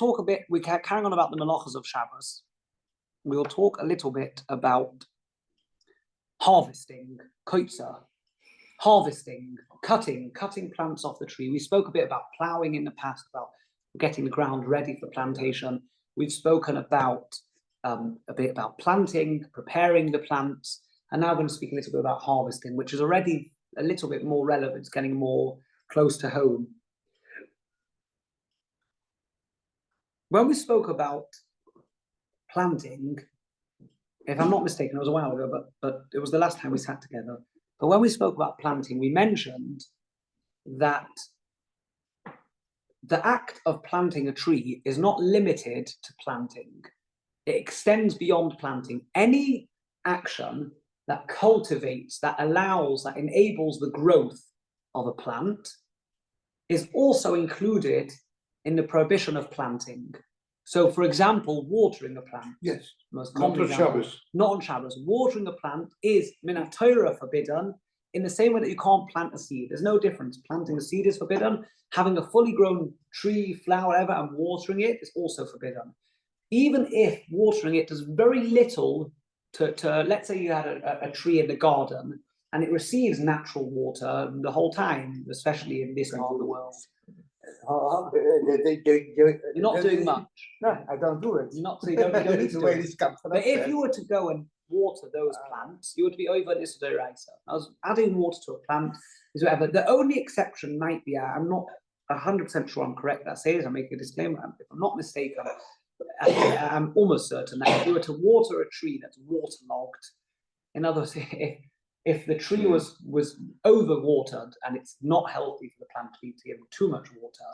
talk a bit, we can carry on about the Meleches of Shabbos. We'll talk a little bit about harvesting, Kotzer, harvesting, cutting plants off the tree. We spoke a bit about ploughing in the past, about getting the ground ready for plantation. We've spoken about a bit about planting, preparing the plants, and now I'm going to speak a little bit about harvesting, which is already a little bit more relevant. It's getting more close to home. When we spoke about planting, if I'm not mistaken, it was a while ago, but it was the last time we sat together. But when we spoke about planting, we mentioned that the act of planting a tree is not limited to planting. It extends beyond planting. Any action that cultivates, that allows, that enables the growth of a plant is also included in the prohibition of planting. So, for example, watering a plant. Yes. Most Not common on Shabbos. Not on Shabbos. Watering a plant is min Torah forbidden in the same way that you can't plant a seed. There's no difference. Planting a seed is forbidden. Having a fully grown tree, flower, whatever, and watering it is also forbidden. Even if watering it does very little to let's say you had a tree in the garden and it receives natural water the whole time, especially in this part of the world. You're not doing much. No, I don't do it. You're not, so you don't need to do it. But if you were to go and water those plants, you would be over this deraisa. I was adding water to a plant is whatever. The only exception might be, I'm not 100% sure I'm correct that I say this, I'm making a disclaimer, if I'm not mistaken, I'm almost certain that if you were to water a tree that's waterlogged, in other words, if the tree was overwatered and it's not healthy for the plant to be to give too much water,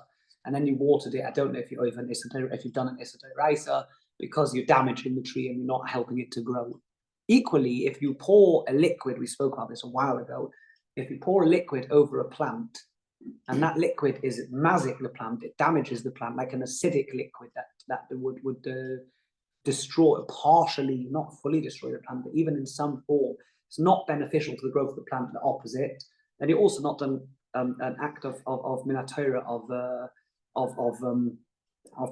and then you watered it, I don't know if you've done an Issa Raisa because you're damaging the tree and you're not helping it to grow. Equally, if you pour a liquid, we spoke about this a while ago, if you pour a liquid over a plant and that liquid is mazik the plant, it damages the plant like an acidic liquid that would destroy, partially, not fully destroy the plant, but even in some form, it's not beneficial to the growth of the plant, the opposite, then you're also not done an act of minatora of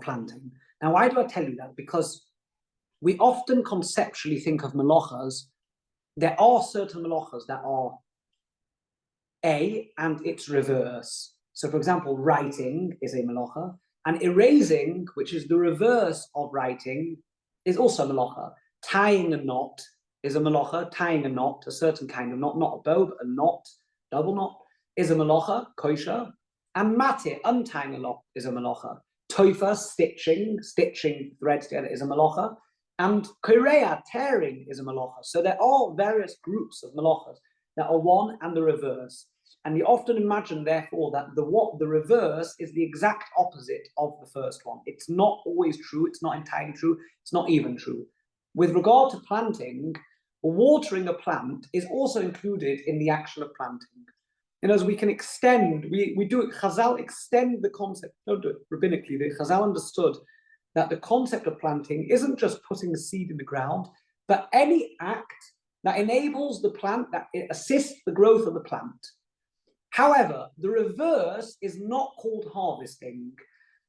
planting. Now, why do I tell you that? Because we often conceptually think of melachas. There are certain melachas that are A and its reverse. So, for example, writing is a melacha, and erasing, which is the reverse of writing, is also a melacha. Tying a knot is a melacha. Tying a knot, a certain kind of knot, not a bow, but a knot, double knot, is a melacha, kosher. And matir, untying a knot, is a melacha. Toifa, stitching threads together, is a melacha. And korea, tearing, is a melacha. So there are various groups of melachas that are one and the reverse. And you often imagine, therefore, that the reverse is the exact opposite of the first one. It's not always true. It's not entirely true. It's not even true. With regard to planting, watering a plant is also included in the action of planting. And as we can extend, we do it, Chazal extend the concept, don't do it rabbinically, the Chazal understood that the concept of planting isn't just putting the seed in the ground, but any act that enables the plant, that it assists the growth of the plant. However, the reverse is not called harvesting.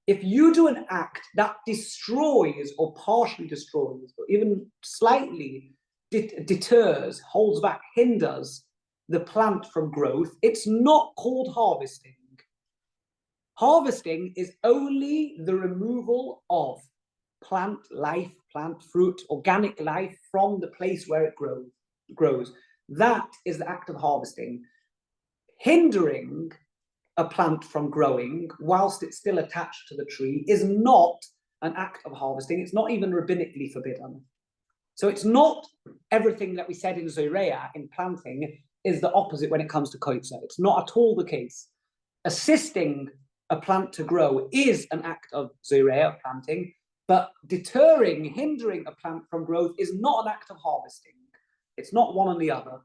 If you do an act that destroys or partially destroys, or even slightly deters, holds back, hinders the plant from growth, it's not called harvesting. Harvesting is only the removal of plant life, plant fruit, organic life from the place where it grows. That is the act of harvesting. Hindering a plant from growing whilst it's still attached to the tree is not an act of harvesting. It's not even rabbinically forbidden. So it's not everything that we said in Zoreya, in planting, is the opposite when it comes to Kotzer. It's not at all the case. Assisting a plant to grow is an act of Zoreya, planting, but deterring, hindering a plant from growth is not an act of harvesting. It's not one or the other.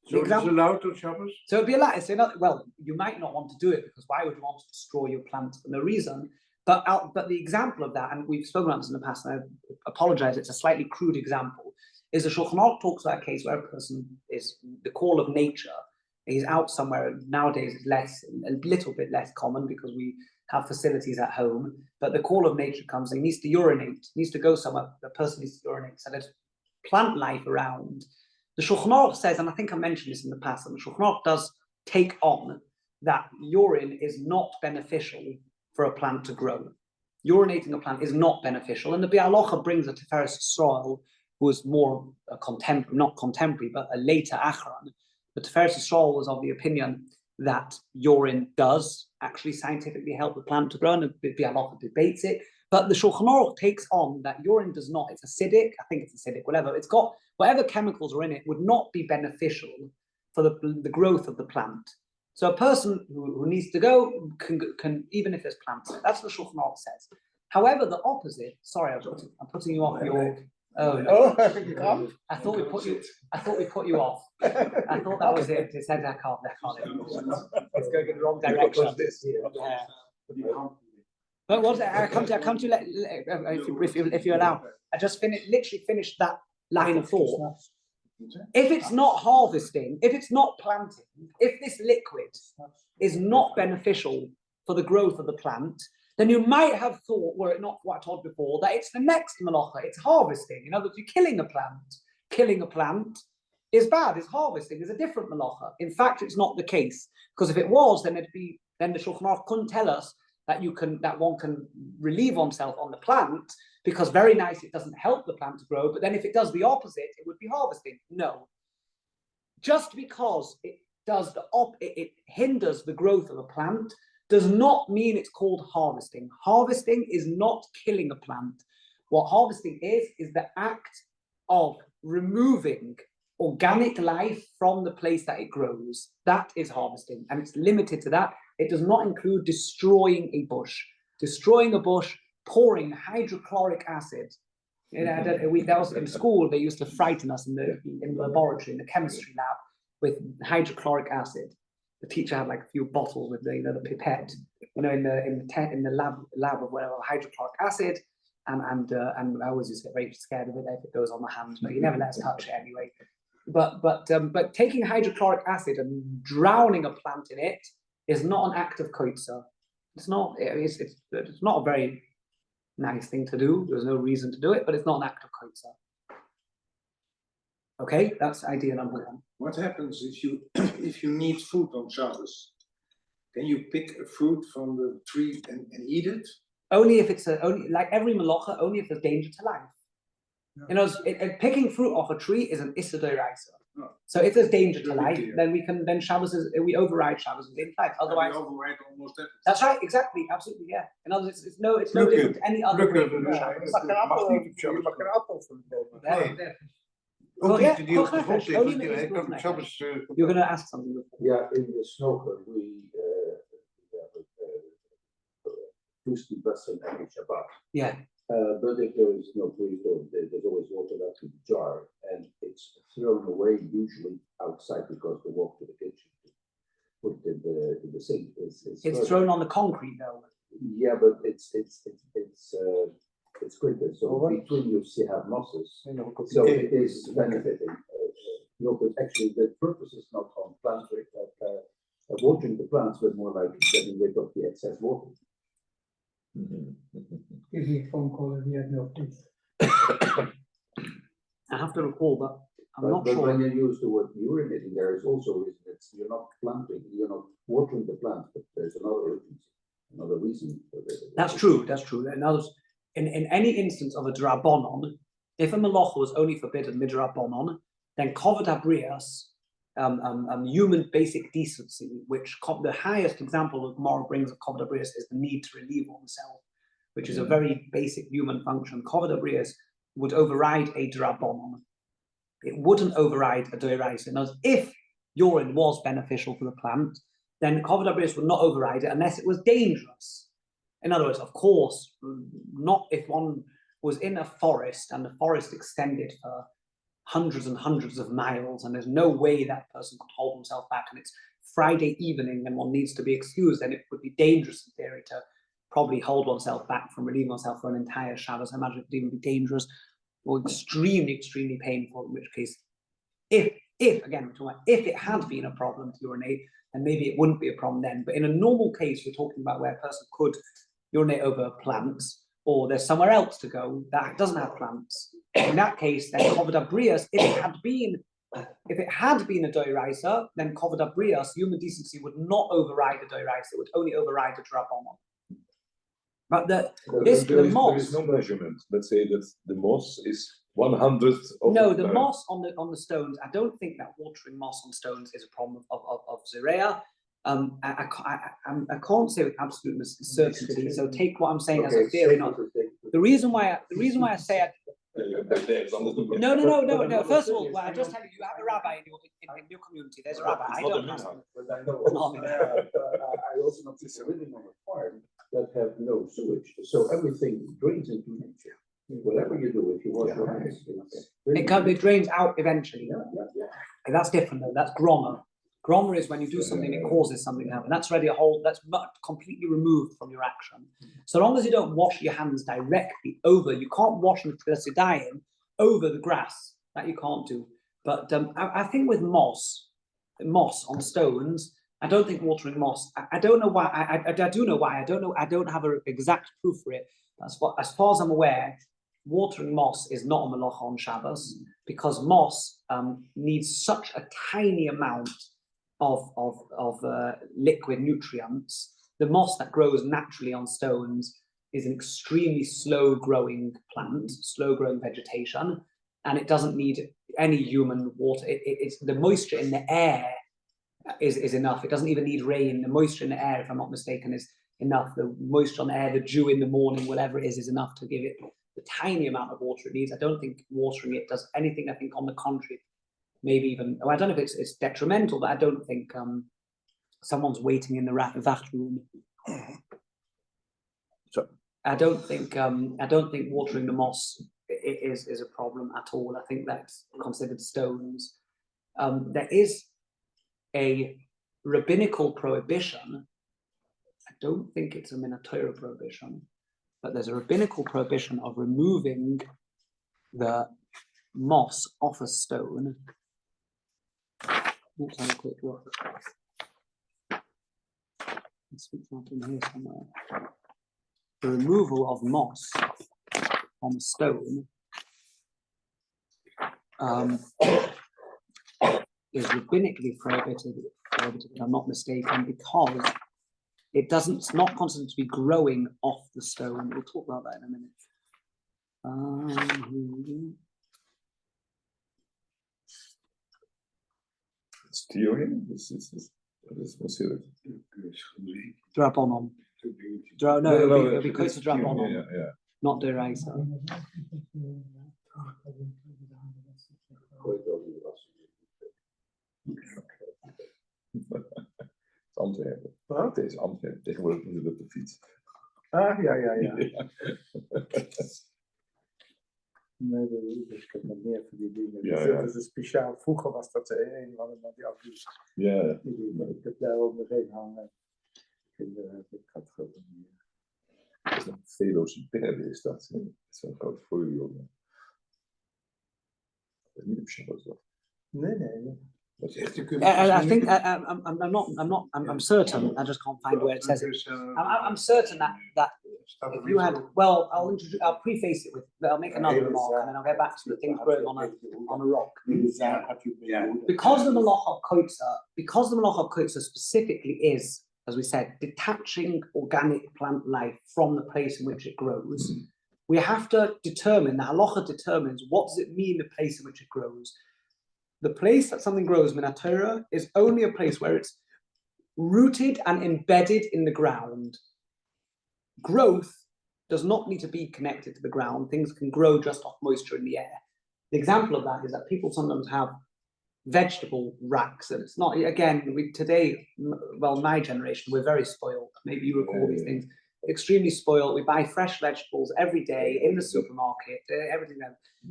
So it's allowed on Shabbos? So it'd be allowed. Well, you might not want to do it because why would you want to destroy your plant for no reason? But the example of that, and we've spoken about this in the past, and I apologize, it's a slightly crude example, is the Shulchan Aruch talks about a case where a person is the call of nature. He's out somewhere. Nowadays, it's a little bit less common because we have facilities at home, but the call of nature comes, he needs to urinate, needs to go somewhere, the person needs to urinate, so there's plant life around. The Shulchan Aruch says, and I think I mentioned this in the past, and the Shulchan Aruch does take on that urine is not beneficial for a plant to grow. Urinating a plant is not beneficial, and the Bialocha brings a Tiferes Yisrael, who was more a contemporary, not contemporary, but a later Achron. The Tiferes Yisrael was of the opinion that urine does actually scientifically help the plant to grow, and the Bialocha debates it. But the Shulchan Aruch takes on that urine does not, it's acidic, I think it's acidic, whatever, it's got whatever chemicals are in it would not be beneficial for the growth of the plant. So a person who needs to go can even if there's plants. That's what the Shulchan Aruch says. However, the opposite. Sorry, I'm putting you off your. Oh, no. I thought we put you off. I thought that was it. It said I can't. It's going in the wrong direction. Yeah. But what I come to if you allow. I just literally finished that line of thought. If it's not harvesting, if it's not planting, if this liquid is not beneficial for the growth of the plant, then you might have thought, were it not what I told before, that it's the next melacha, it's harvesting. In other words, you're killing a plant. Killing a plant is bad, it's harvesting, is a different melacha. In fact, it's not the case. Because if it was, then the Shulchan Aruch couldn't tell us that one can relieve oneself on the plant, because very nice, it doesn't help the plant to grow, but then if it does the opposite, it would be harvesting. No. Just because it does it hinders the growth of a plant does not mean it's called harvesting. Harvesting is not killing a plant. What harvesting is the act of removing organic life from the place that it grows. That is harvesting, and it's limited to that. It does not include destroying a bush. Destroying a bush, pouring hydrochloric acid. That was in school. They used to frighten us in the laboratory, in the chemistry lab, with hydrochloric acid. The teacher had like a few bottles with the pipette, in the lab of whatever hydrochloric acid, and I always used to get very scared of it if it goes on the hands, but you never let us touch it anyway. But taking hydrochloric acid and drowning a plant in it is not an act of kotzer. It's not a very nice thing to do. There's no reason to do it, but it's not an act of kotzer. Okay, that's idea number one. What happens if you need food on Shabbos? Can you pick a fruit from the tree and eat it? Only if it's only like every melacha, only if there's danger to life. Yeah. Picking fruit off a tree is an issa d'oraisa. Oh. So if there's danger to life, then Shabbos we override Shabbos and day life. Otherwise, we override almost everything. That's right, exactly, absolutely, yeah. In other words, it's no different to any other way. You're going to ask something. Yeah, in the snoker we Tuesday, Western, and Shabbat. Yeah. But if there is no freeze, there's always water left in the jar, and it's thrown away usually outside because they walk to the kitchen to put it in the sink. It's thrown on the concrete though. Yeah, but it's quicker. So between you see have mosses, so it is benefiting. But actually the purpose is not on plant watering the plants, but more like getting rid of the excess water. Give me a phone call if you have no please. I have to recall, but I'm not sure. But when you use the word urinating, there is also a reason that you're not planting, you're not watering the plant, but there's another reason for this. That's true. In any instance of a drabonon, if a melacha was only forbidden midrabonon, then kovod habrias, human basic decency, which the highest example of Gemara brings of kovod habrias is the need to relieve oneself, which is a very basic human function. Kovod habrias would override a drabonon. It wouldn't override a d'oraisa. In other words, if urine was beneficial for the plant, then kovod habrias would not override it unless it was dangerous. In other words, of course, not if one was in a forest and the forest extended for hundreds and hundreds of miles, and there's no way that person could hold himself back, and it's Friday evening and one needs to be excused, then it would be dangerous in theory to probably hold oneself back from relieving oneself for an entire Shabbos. I imagine it could even be dangerous or extremely, extremely painful, in which case, if again, we're talking about if it had been a problem to urinate, and maybe it wouldn't be a problem then. But in a normal case, we're talking about where a person could urinate over plants, or there's somewhere else to go that doesn't have plants. In that case, then Kovod Abrius, if it had been a doiraisa, then Kovod Abrius, human decency, would not override a doiraisa; it would only override a drabonon. But there moss. is no measurement. Let's say that the moss is 100th of No, the moss on the stones. I don't think that watering moss on stones is a problem of Zerea. I can't say with absolute certainty. So take what I'm saying as a theory. Not the reason why I say it. No. First of all, well, I just tell you, you have a rabbi in your community. There's a rabbi. I don't have. But I know. I also know people living on a farm that have no sewage, so everything drains into nature. Whatever you do, if you wash your hands, It drains out eventually. Yeah. And that's different though. That's grommer. Grommer is when you do something, it causes something to happen. That's already that's completely removed from your action. So long as you don't wash your hands directly over, you can't wash them over the grass. That you can't do. But I think with moss on stones, I don't think watering moss. I don't know why. I do know why. I don't know. I don't have an exact proof for it. As far as I'm aware, watering moss is not a melacha on Shabbos because moss needs such a tiny amount of liquid nutrients. The moss that grows naturally on stones is an extremely slow-growing plant, slow-growing vegetation, and it doesn't need any human water. It's the moisture in the air is enough. It doesn't even need rain. The moisture in the air, if I'm not mistaken, is enough. The moisture on the air, the dew in the morning, whatever it is enough to give it the tiny amount of water it needs. I don't think watering it does anything. I think on the contrary, maybe even, I don't know if it's detrimental, but I don't think someone's waiting in the bathroom. So I don't think watering the moss is a problem at all. I think that's considered stones. There is a rabbinical prohibition. I don't think it's a Torah prohibition, but there's a rabbinical prohibition of removing the moss off a stone. Let's have a quick look. It's not in here somewhere. The removal of moss on a stone is rabbinically prohibited, if I'm not mistaken, because it's not considered to be growing off the stone. We'll talk about that in a minute. it's theory. This is considered. Drabonon. It'll be close to Drabonon. Yeah. Not Deraisa. Antwerpen. Het is Antwerpen. Tegenwoordig doen ze dat op de fiets. Ja. Nee, ik heb nog meer van die dingen. Ja. Dat is speciaal. Vroeger was dat een van die auto's. Ja. Ik heb daar ook nog een hangen. Ik had gewoon Dat is een velocipede, is dat. Dat is zo'n groot voordeel. Dat is niet op Shabbos. Nee. I think I'm certain. I just can't find where it says it. I'm certain that if you had, well, I'll preface it with, I'll make another remark and then I'll get back to the things growing on a rock. Because the Meleches Kotzer specifically is, as we said, detaching organic plant life from the place in which it grows, we have to determine, the halacha determines what does it mean the place in which it grows. The place that something grows, min haTorah, is only a place where it's rooted and embedded in the ground. Growth does not need to be connected to the ground. Things can grow just off moisture in the air. The example of that is that people sometimes have vegetable racks, and it's not, again, today, well, my generation, we're very spoiled. Maybe you recall these things. Extremely spoiled. We buy fresh vegetables every day in the supermarket, everything.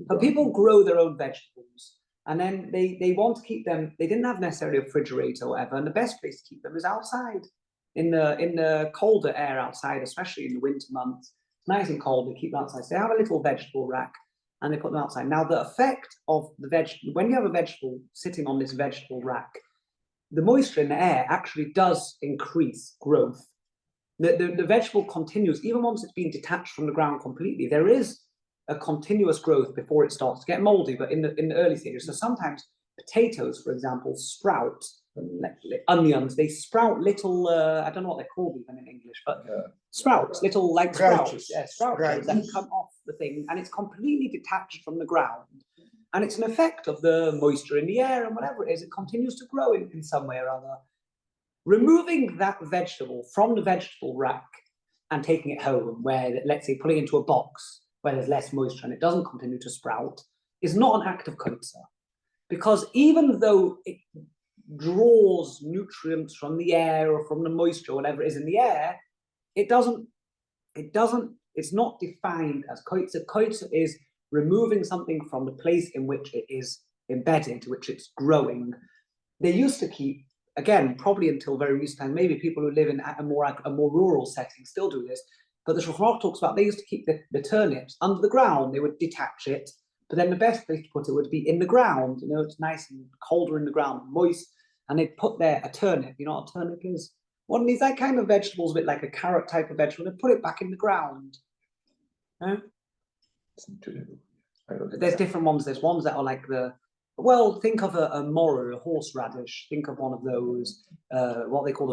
But people grow their own vegetables. And then they want to keep them, they didn't have necessarily a refrigerator or whatever, and the best place to keep them is outside, in the colder air outside, especially in the winter months. It's nice and cold, they keep them outside. So they have a little vegetable rack and they put them outside. Now the effect of the vegetable, when you have a vegetable sitting on this vegetable rack, the moisture in the air actually does increase growth. The vegetable continues, even once it's been detached from the ground completely, there is a continuous growth before it starts to get moldy, but in the early stages. So sometimes potatoes, for example, sprout, like onions, they sprout little, I don't know what they're called even in English, but sprouts, little like sprouts, sprouts that come off the thing, and it's completely detached from the ground. And it's an effect of the moisture in the air and whatever it is, it continues to grow in some way or other. Removing that vegetable from the vegetable rack and taking it home, where, let's say, putting it into a box where there's less moisture and it doesn't continue to sprout, is not an act of kotzer. Because even though it draws nutrients from the air or from the moisture, whatever it is in the air, it's not defined as kotzer. Kotzer is removing something from the place in which it is embedded, which it's growing. They used to keep, again, probably until very recent time, maybe people who live in a more rural setting still do this, but the Shulchan Aruch talks about they used to keep the turnips under the ground. They would detach it, but then the best place to put it would be in the ground. You know, it's nice and colder in the ground, moist, and they'd put there a turnip. You know what a turnip is? One of these that kind of vegetables, a bit like a carrot type of vegetable. They put it back in the ground. There's different ones. There's ones that are like think of a morrow, a horseradish. Think of one of those. What they call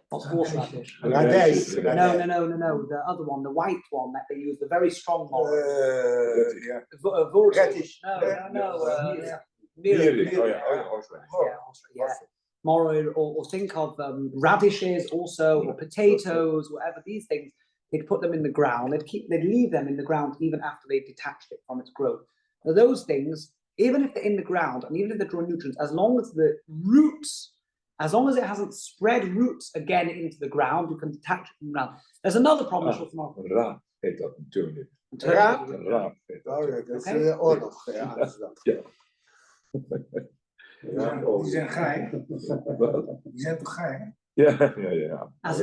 what's horseradish? Radish. No. The other one, the white one that they use, the very strong morrow. Radish. Morrow, or think of radishes also, or potatoes, whatever these things. They'd put them in the ground. They'd leave them in the ground even after they detached it from its growth. Now, those things, even if they're in the ground and even if they're drawing nutrients, as long as the roots, as long as it hasn't spread roots again into the ground, you can detach it from the ground. There's another problem. Ra heet dat een turnip. Ra? Ra heet dat. Oh ja, dat is de oorlog. Die zijn geheim. Die zijn toch geheim? Ja. As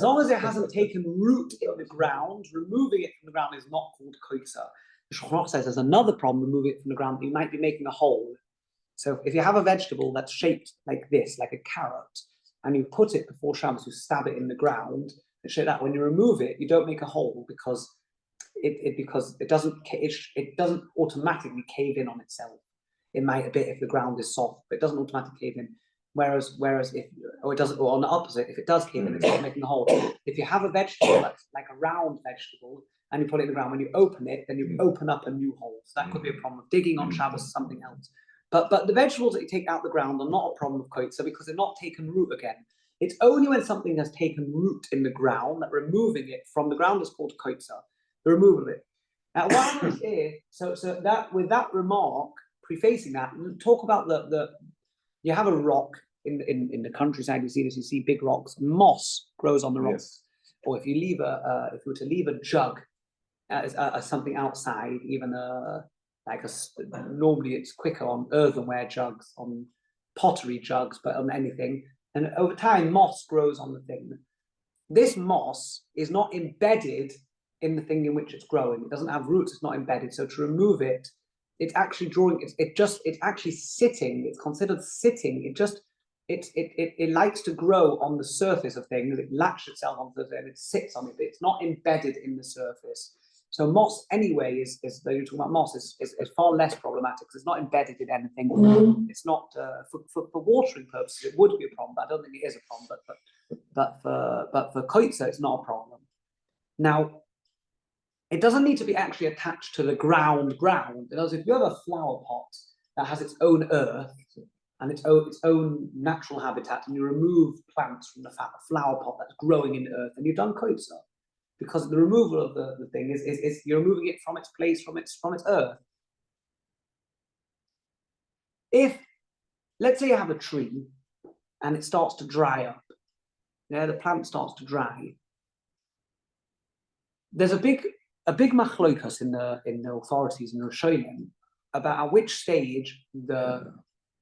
long as it hasn't taken root in the ground, removing it from the ground is not called kotzer. The Shulchan Aruch says there's another problem removing it from the ground. You might be making a hole. So if you have a vegetable that's shaped like this, like a carrot, and you put it before Shabbos, you stab it in the ground, and show that when you remove it, you don't make a hole because it doesn't automatically cave in on itself. It might a bit if the ground is soft, but it doesn't automatically cave in. Whereas if on the opposite, if it does cave in, it's not making a hole. If you have a vegetable that's like a round vegetable and you put it in the ground, when you open it, then you open up a new hole. So that could be a problem of digging on Shabbos or something else. But the vegetables that you take out the ground are not a problem of kotzer because they're not taken root again. It's only when something has taken root in the ground that removing it from the ground is called kotzer, the removal of it. Now, why is here? So that with that remark, prefacing that, talk about you have a rock in the countryside. You see this. You see big rocks. Moss grows on the rocks. Yes. Or if you were to leave a jug as something outside, even normally it's quicker on earthenware jugs, on pottery jugs, but on anything. And over time, moss grows on the thing. This moss is not embedded in the thing in which it's growing. It doesn't have roots. It's not embedded. So to remove it, it's actually drawing. It's actually sitting. It's considered sitting. It likes to grow on the surface of things. It latches itself onto it and it sits on it. But it's not embedded in the surface. So moss, anyway, is you're talking about moss is far less problematic because it's not embedded in anything. It's not for watering purposes. It would be a problem, but I don't think it is a problem. But for kotzer, it's not a problem. Now, it doesn't need to be actually attached to the ground. In other words, if you have a flower pot that has its own earth and its own natural habitat, and you remove plants from the flower pot that's growing in the earth, and you've done kotzer. Because the removal of the thing is you're removing it from its place, from its earth. If, let's say you have a tree and it starts to dry up, the plant starts to dry. There's a big machlokas in the authorities in the Rishonim about at which stage the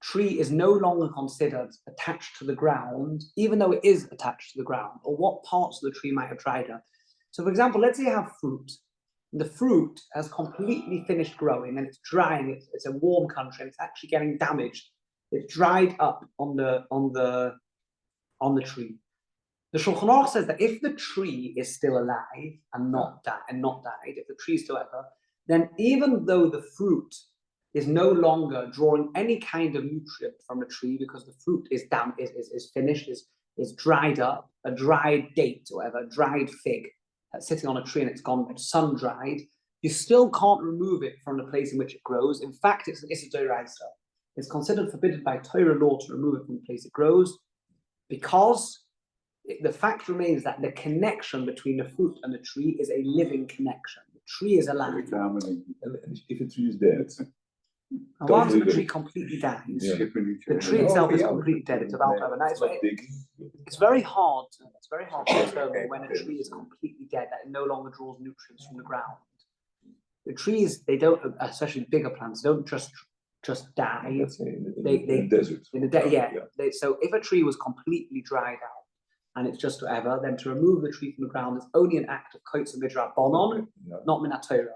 tree is no longer considered attached to the ground, even though it is attached to the ground, or what parts of the tree might have dried up. So, for example, let's say you have fruit, the fruit has completely finished growing and it's drying. It's a warm country and it's actually getting damaged. It's dried up on the tree. The Shulchan Aruch says that if the tree is still alive and not died, if the tree is still ever, then even though the fruit is no longer drawing any kind of nutrient from the tree because the fruit is finished, is dried up, a dried date or whatever, a dried fig that's sitting on a tree and it's gone sun dried, you still can't remove it from the place in which it grows. In fact, it's a doraisa. It's considered forbidden by Torah law to remove it from the place it grows, because the fact remains that the connection between the fruit and the tree is a living connection. The tree is alive. And if a tree is dead, And once the tree completely dies, the tree itself is completely dead. It's about over. Now, it's very hard. It's very hard to determine when a tree is completely dead, that it no longer draws nutrients from the ground. The trees, they don't, especially bigger plants, don't just die. in the desert. So if a tree was completely dried out and it's just whatever, then to remove the tree from the ground is only an act of kotzer midrabanon, not min Torah.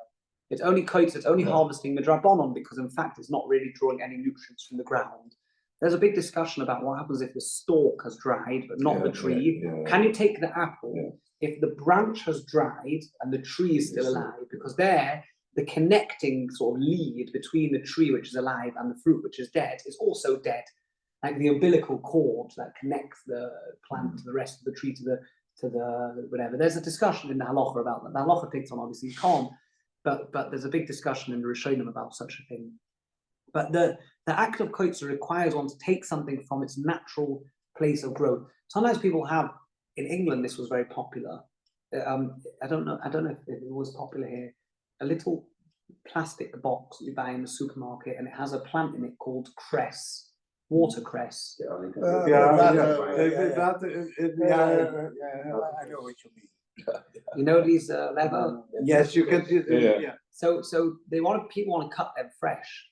It's only kotzer, it's only harvesting midrabanon, because in fact it's not really drawing any nutrients from the ground. There's a big discussion about what happens if the stalk has dried but not the tree. Can you take the apple if the branch has dried and the tree is still alive? Because there, the connecting sort of lead between the tree which is alive and the fruit which is dead is also dead. Like the umbilical cord that connects the plant to the rest of the tree, to the whatever. There's a discussion in the halacha about that. The halacha takes on, obviously you can't, but there's a big discussion in the Rishonim about such a thing. But the act of kotzer requires one to take something from its natural place of growth. Sometimes people have, in England this was very popular. I don't know if it was popular here. A little plastic box you buy in the supermarket, and it has a plant in it called cress, watercress. I know what you mean. You know these leather. Yes, you can. So people want to cut them fresh,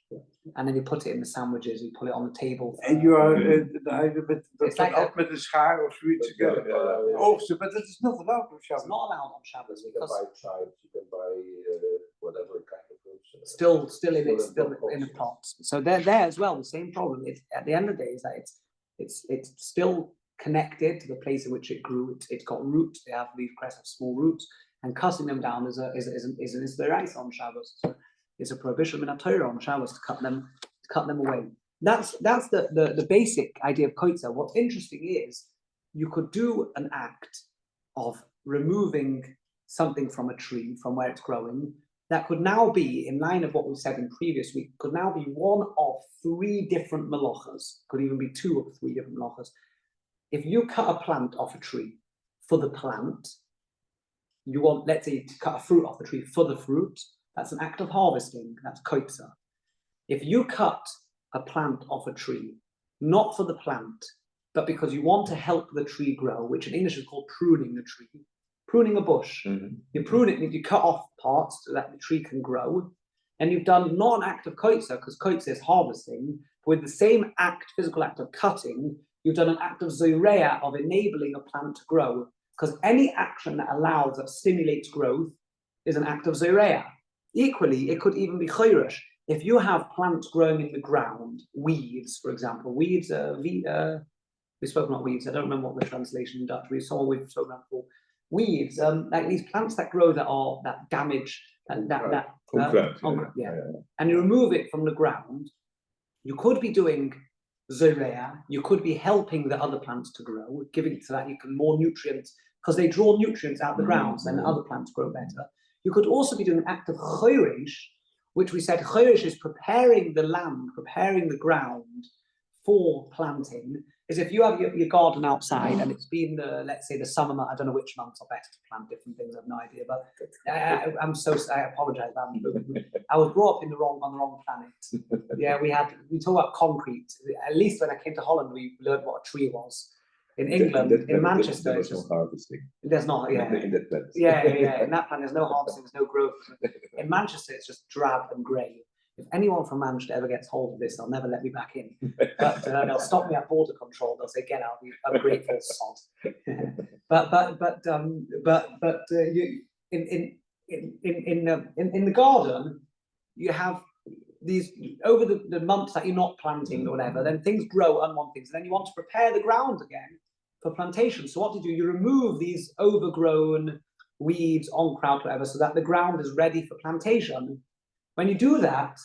and then you put it in the sandwiches. You put it on the table. And you are It's like met een schaar of zoiets. Oogsten, but that is not allowed on It's Shabbos. not allowed on Shabbos You can because buy chives, you can buy whatever kind of fruits. still in a pot. So they're there as well. The same problem. It's at the end of the day is that it's still connected to the place in which it grew. It's got roots. They have these crest of small roots, and cutting them down is an ice on Shabbos. So it's a prohibition in Torah on Shabbos to cut them away. That's the basic idea of kotzer. What's interesting is you could do an act of removing something from a tree from where it's growing. That could now be, in line of what we said in previous week, could now be one of three different melachas. Could even be two or three different melachas. If you cut a plant off a tree for the plant, you want, let's say, to cut a fruit off the tree for the fruit, that's an act of harvesting, that's kotzer. If you cut a plant off a tree, not for the plant, but because you want to help the tree grow, which in English is called pruning the tree, pruning a bush. You prune it, you cut off parts so that the tree can grow, and you've done not an act of kotzer, because kotzer is harvesting, but with the same act, physical act of cutting, you've done an act of zoreya, of enabling a plant to grow, because any action that allows, that stimulates growth, is an act of zoreya. Equally, it could even be chayrish. If you have plants growing in the ground, weeds, for example, weeds, we spoke about weeds, I don't remember what the translation in Dutch, we've spoken about before. Weeds, like these plants that grow that damage, and and you remove it from the ground, you could be doing zoreya, you could be helping the other plants to grow, giving so that you can more nutrients, because they draw nutrients out of the ground, so then the other plants grow better. You could also be doing an act of chayrish, which we said chayrish is preparing the land, preparing the ground for planting. Is if you have your garden outside and it's been let's say the summer month, I don't know which months are better to plant different things, I have no idea, but I apologize. I was brought up on the wrong planet. Yeah, we talk about concrete. At least when I came to Holland, we learned what a tree was. In England, in Manchester, there's no harvesting. There's not, In that plant. yeah. In that plant, there's no harvesting, there's no growth. In Manchester, it's just drab and grey. If anyone from Manchester ever gets hold of this, they'll never let me back in. But they'll stop me at border control. They'll say, "Get out! I'm grateful, sod." but in the garden, you have these over the months that you're not planting or whatever, then things grow unwanted things, and then you want to prepare the ground again for plantation. So what do? You remove these overgrown weeds, oncraut, whatever, so that the ground is ready for plantation. When you do that,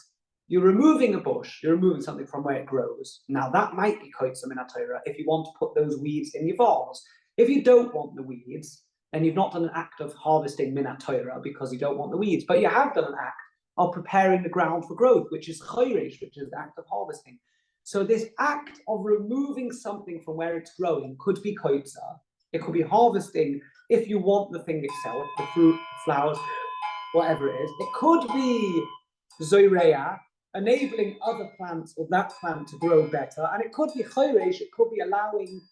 you're removing a bush, you're removing something from where it grows. Now that might be kotzer min haTorah if you want to put those weeds in your vase. If you don't want the weeds, then you've not done an act of harvesting min haTorah because you don't want the weeds, but you have done an act of preparing the ground for growth, which is chayresh, which is the act of harvesting. So this act of removing something from where it's growing could be kotzer. It could be harvesting if you want the thing itself, the fruit, flowers, whatever it is. It could be zoreya, enabling other plants or that plant to grow better. And it could be chayresh, it could be allowing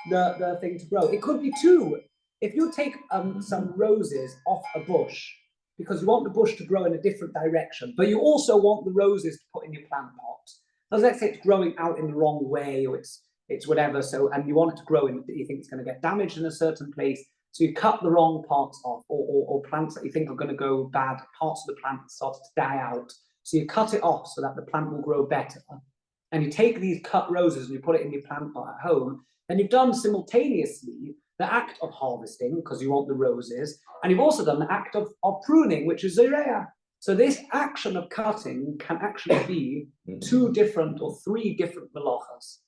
the thing to grow. It could be two. If you take some roses off a bush, because you want the bush to grow in a different direction, but you also want the roses to put in your plant pot. So let's say it's growing out in the wrong way, or it's whatever, so, and you want it to grow in, you think it's going to get damaged in a certain place, so you cut the wrong parts off, or plants that you think are going to go bad, parts of the plant started to die out, so you cut it off so that the plant will grow better, and you take these cut roses and you put it in your plant pot at home, then you've done simultaneously the act of harvesting, because you want the roses, and you've also done the act of pruning, which is zoreya. So this action of cutting can actually be two different or three different melachas,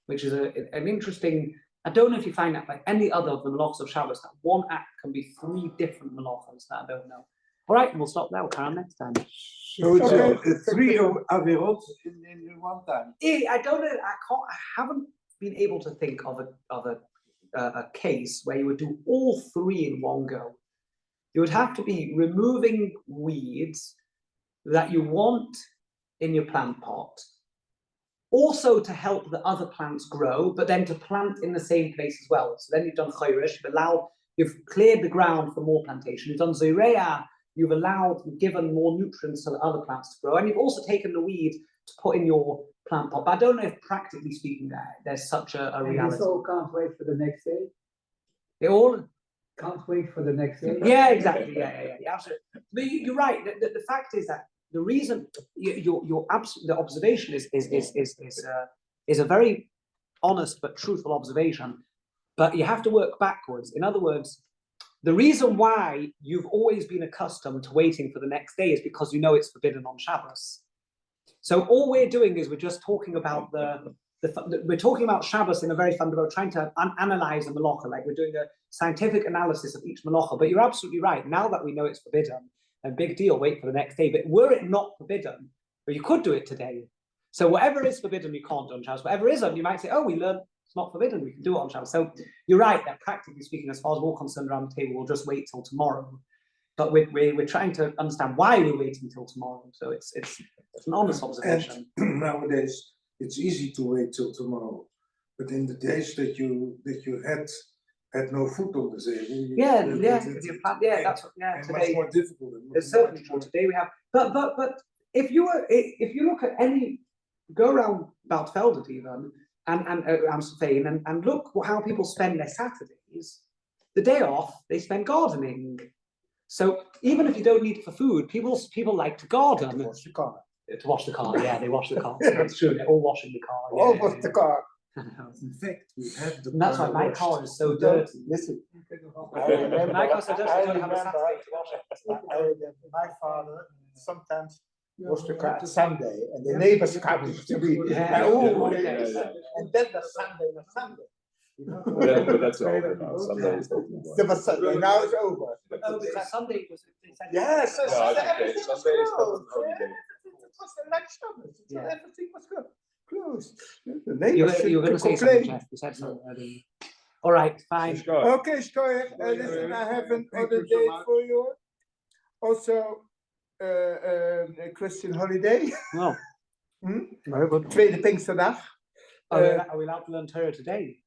which is an interesting. I don't know if you find that by any other of the melachas of Shabbos, that one act can be three different melachas that I don't know. All right, we'll stop there. We'll carry on next time. So it's three avirot in one time. I don't know. I haven't been able to think of a case where you would do all three in one go. You would have to be removing weeds that you want in your plant pot, also to help the other plants grow, but then to plant in the same place as well. So then you've done chayresh, you've cleared the ground for more plantation. You've done zoreya, you've given more nutrients to the other plants to grow, and you've also taken the weed to put in your plant pot. But I don't know if practically speaking there's such a reality. This all can't wait for the next day. They all Can't wait for the next day. Yeah, exactly. Yeah, absolutely. But you're right. The fact is that the reason the observation is a very honest but truthful observation. But you have to work backwards. In other words, the reason why you've always been accustomed to waiting for the next day is because you know it's forbidden on Shabbos. So all we're doing is we're just talking about we're talking about Shabbos in a very fundamental, trying to analyze a melacha, like we're doing a scientific analysis of each melacha. But you're absolutely right. Now that we know it's forbidden, a big deal, wait for the next day. But were it not forbidden, but you could do it today. So whatever is forbidden, you can't do on Shabbos. Whatever isn't, you might say, oh, we learned it's not forbidden, we can do it on Shabbos. So you're right that practically speaking, as far as we're concerned around the table, we'll just wait till tomorrow. But we're trying to understand why we're waiting till tomorrow. So it's an honest observation. And nowadays, it's easy to wait till tomorrow, but in the days that you had no food on the table, that's today much more difficult. It's certainly true. Today we have, but if you look at go around Baltfelder even and Amstelveen and look how people spend their Saturdays, the day off they spend gardening. So even if you don't need it for food, people like to garden. To wash the car. To wash the car, yeah, they wash the car. That's true. They're all washing the car. All wash the car. In fact, we have the. And that's why my car is so dirty. Listen, My car is so dirty. I don't have a Saturday to wash it. I remember my father sometimes was the car Sunday, and the neighbor's car used to be. Yeah. And then the Sunday. But that's over now. Sunday is not anymore. There was Sunday, now it's over. Because Sunday was. Yes, No, everything was Sunday is not closed. a holiday. It was the next Shabbos. Yeah. Everything was closed. The You're neighbors going to say something, Jeff. You said something already. All right, fine. Okay, Stoyer, listen, I have another date for you. Also, Christian holiday. Oh, very good. Tweede Pinksterdag. Are we allowed to learn Torah today?